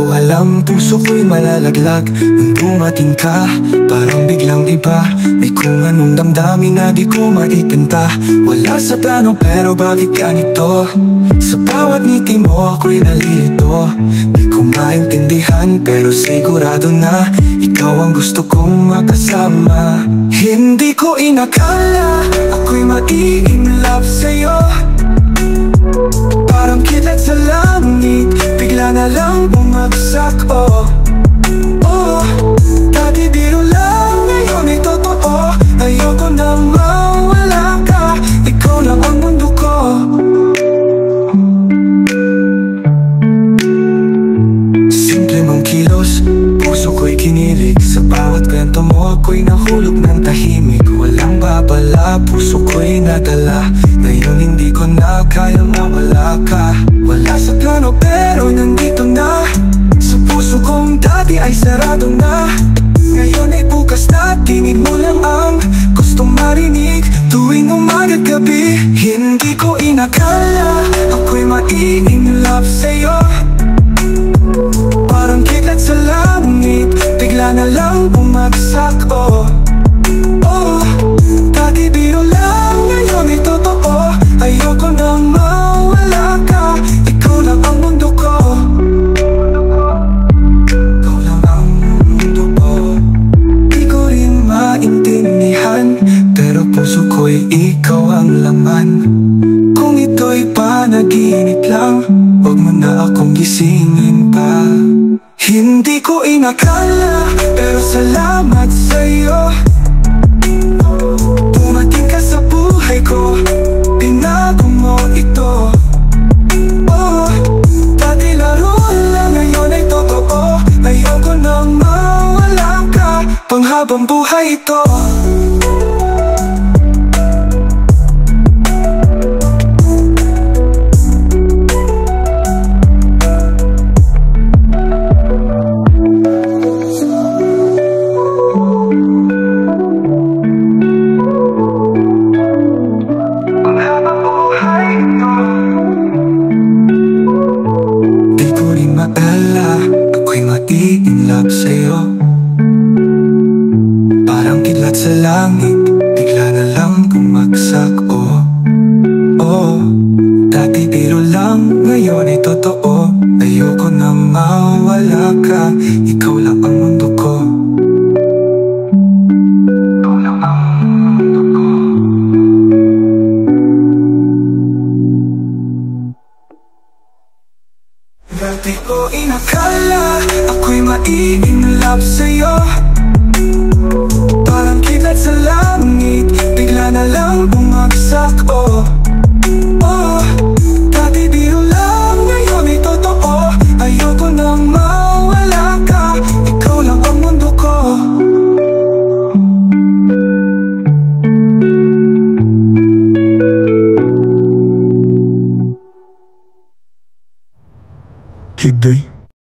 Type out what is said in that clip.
ko alam, puso ko'y malalaglag nung dumating ka. Parang biglang iba, may kung anong damdamin na di ko maipinta. Wala sa plano pero bakit ganito? Sa bawat ngiti mo ako'y nalilito. Di ko maintindihan pero sigurado na ikaw ang gusto kong makasama. Hindi ko inakala ako'y ma-in love sa'yo. Parang kidlat sa langit, bigla na lang bumagsak, oh. Oh, dati biro lang, ngayon ay totoo. Ayoko nang mawala ka, ikaw lang ang mundo ko. Simple mong kilos, puso ko'y kinilig. Sa bawat kwento mo ako'y nahulog ng tahimik. Walang babala, puso ko'y nadala. Ngayon hindi ko na kayang mawala ka. Wala sa plano pero nandito na. Sa puso kong dati ay sarado na. Ngayon ay bukas na, tingin mo lang ang gustong marinig tuwing umaga't gabi. Hindi ko inakala ako'y ma-in love sa'yo. Parang kidlat sa langit, bigla na lang bumagsak, oh. Oh, dati biro lang, ngayon ay totoo. Ayoko nang mawala ka, ikaw lang ang mundo ko. Ikaw lang ang mundo ko. Di ko rin maintindihan, pero puso ko'y ikaw ang laman. Kung ito'y panaginip lang, huwag mo na akong gisingin pa. Hindi ko inakala, pero salamat sa'yo. Dumating ka sa buhay ko, binago mo ito. Oh, dati laro lang, ngayon ay totoo. Ayoko nang mawala ka, panghabang buhay ito. Love sa'yo. Parang kidlat sa langit, bigla na lang bumagsak, oh. Oh, dati biro lang, ngayon ay totoo. Ayoko nang mawala ka, ikaw lang ang mundo ko. Ikaw lang ang mundo ko. Dati ko inakala ako'y ma-in love sa'yo. Parang kidlat sa langit, bigla na lang bumagsak, oh. Oh, dati biro lang, ngayon ay totoo. Ayoko nang mawala ka, ikaw lang ang mundo ko. Higday.